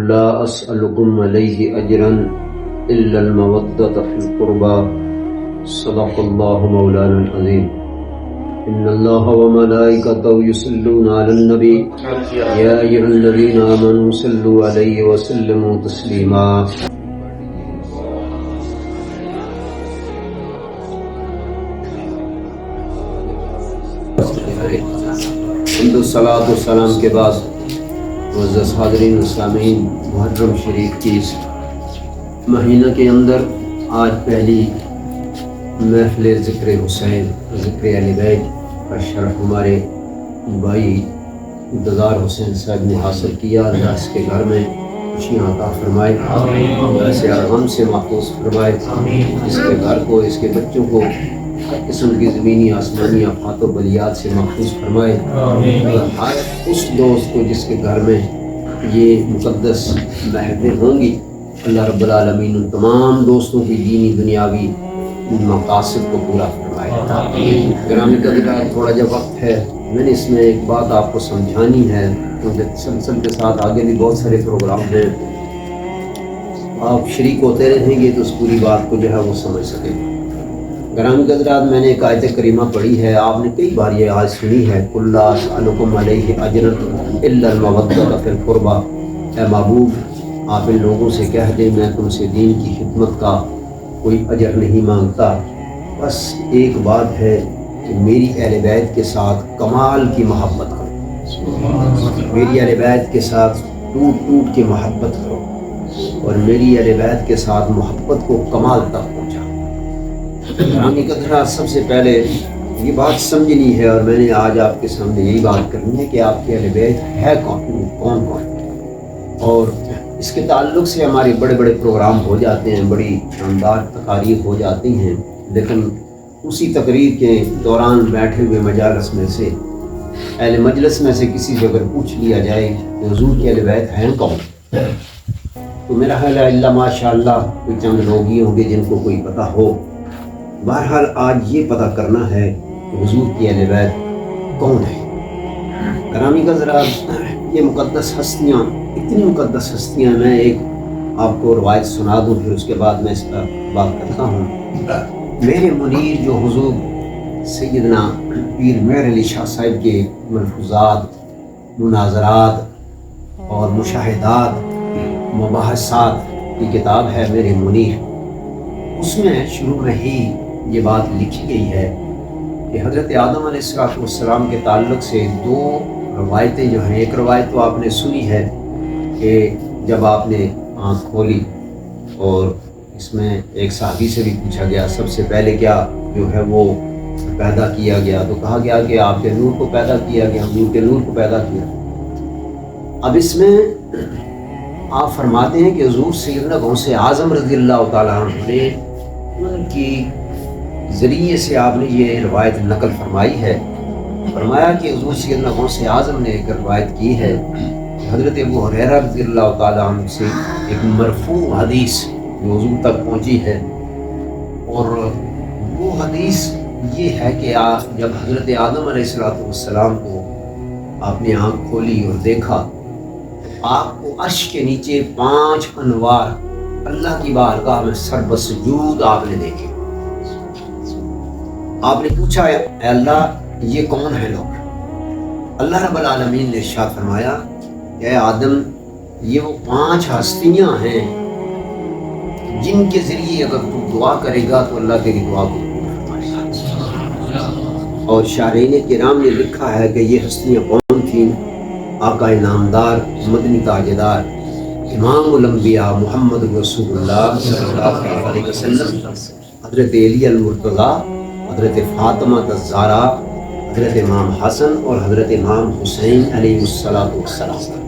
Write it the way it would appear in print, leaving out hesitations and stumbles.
لا اسألكم علیہ اجرا الا المودۃ فی القربى صدق اللہ مولانا العظیم ان اللہ وملائکتہ یصلون علی النبی یا ایھا الذین آمنوا صلوا علیہ وسلموا تسلیما الصلاۃ والسلام کے بعد معزز حاضرین و سامعین، محرم شریف کی اس مہینہ کے اندر آج پہلی محفل ذکر حسین، ذکر اہل بیت کا شرف ہمارے بھائی انتظار حسین صاحب نے حاصل کیا۔ اللہ اس کے گھر میں خوشیاں عطا فرمائے، ایسے غم سے محفوظ فرمائے، اس کے گھر کو، اس کے بچوں کو ہر قسم کی زمینی آسمانی آفات و بلیات سے محفوظ فرمائے۔ ہر اس دوست کو جس کے گھر میں یہ مقدس محفلیں ہوں گی، اللہ رب العالمین ان تمام دوستوں کی دینی دنیاوی مقاصد کو پورا فرمائے۔ گرامی قدر، تھوڑا جب وقت ہے، میں نے اس میں ایک بات آپ کو سمجھانی ہے، کیونکہ تسلسل کے ساتھ آگے بھی بہت سارے پروگرام ہیں، آپ شریک ہوتے رہیں گے تو اس پوری بات کو جو ہے وہ سمجھ سکیں۔ گرامی حضرات، میں نے ایک آیت کریمہ پڑھی ہے، آپ نے کئی بار یہ آیت سنی ہے، قُل لَا أَسْأَلُكُمْ عَلَيْهِ أَجْرًا إِلَّا الْمَوَدَّةَ فِي الْقُرْبَى۔ اے محبوب، آپ ان لوگوں سے کہہ دیں میں تم سے دین کی خدمت کا کوئی اجر نہیں مانگتا، بس ایک بات ہے کہ میری اہل بیت کے ساتھ کمال کی محبت کرو، میری اہل بیت کے ساتھ ٹوٹ ٹوٹ کے محبت کرو، اور میری اہل بیت کے ساتھ محبت کو کمال تک پہنچا۔ گرامی قدرہ، سب سے پہلے یہ بات سمجھنی ہے، اور میں نے آج آپ کے سامنے یہی بات کرنی ہے کہ آپ کے اہل بیت ہے کون کون، اور اس کے تعلق سے ہمارے بڑے بڑے پروگرام ہو جاتے ہیں، بڑی شاندار تقاریر ہو جاتی ہیں، لیکن اسی تقریر کے دوران بیٹھے ہوئے مجالس میں سے، اہل مجلس میں سے کسی سے اگر پوچھ لیا جائے کہ حضور کے اہل بیت ہیں کون، تو میرا خیال ہے اللہ ماشاء اللہ کوئی چند لوگ ہی ہوں گے جن کو کوئی پتہ ہو۔ بہرحال آج یہ پتہ کرنا ہے کہ حضور کی اہل بیت کون ہے۔ گرامی حضرات، یہ مقدس ہستیاں، اتنی مقدس ہستیاں، میں ایک آپ کو روایت سنا دوں، پھر اس کے بعد میں اس پر بات کرتا ہوں۔ میرے منیر جو حضور سیدنا پیر مہر علی شاہ صاحب کے ملفوظات، مناظرات اور مشاہدات، مباحثات کی کتاب ہے میرے منیر، اس میں شروع میں ہی یہ بات لکھی گئی ہے کہ حضرت آدم علیہ السلام کے تعلق سے دو روایتیں جو ہیں، ایک روایت تو آپ نے سنی ہے کہ جب آپ نے آنکھ کھولی اور اس میں ایک صحابی سے بھی پوچھا گیا سب سے پہلے کیا جو ہے وہ پیدا کیا گیا، تو کہا گیا کہ آپ کے نور کو پیدا کیا گیا، نور کے نور کو پیدا کیا۔ اب اس میں آپ فرماتے ہیں کہ حضور سیدنا غوث اعظم رضی اللہ تعالیٰ عنہ نے ان کی ذریعے سے آپ نے یہ روایت نقل فرمائی ہے۔ فرمایا کہ حضور سیدنا غوث اعظم نے ایک روایت کی ہے کہ حضرت ابو ہریرہ رضی اللہ تعالیٰ عنہ سے ایک مرفوع حدیث جو حضور تک پہنچی ہے، اور وہ حدیث یہ ہے کہ جب حضرت آدم علیہ السلام کو آپ نے آنکھ کھولی اور دیکھا، آپ کو عرش کے نیچے 5 انوار اللہ کی بارگاہ میں سر بسجود آپ نے دیکھے۔ آپ نے پوچھا اے اللہ یہ کون ہے لوگ؟ اللہ رب العالمین نے ارشاد فرمایا کہ اے آدم یہ وہ 5 ہستیاں ہیں جن کے ذریعے اگر تو دعا کرے گا تو اللہ تیری دعا کو قبول فرمائے گا۔ اور شارحین کرام نے لکھا ہے کہ یہ ہستیاں کون تھیں؟ آقا نامدار، مدنی تاجدار، امام الانبیاء محمد رسول اللہ صلی اللہ علیہ وسلم، حضرت علی المرتضیٰ، حضرت فاطمہ الزہرا، حضرت امام حسن اور حضرت امام حسین علیہ الصلوۃ والسلام۔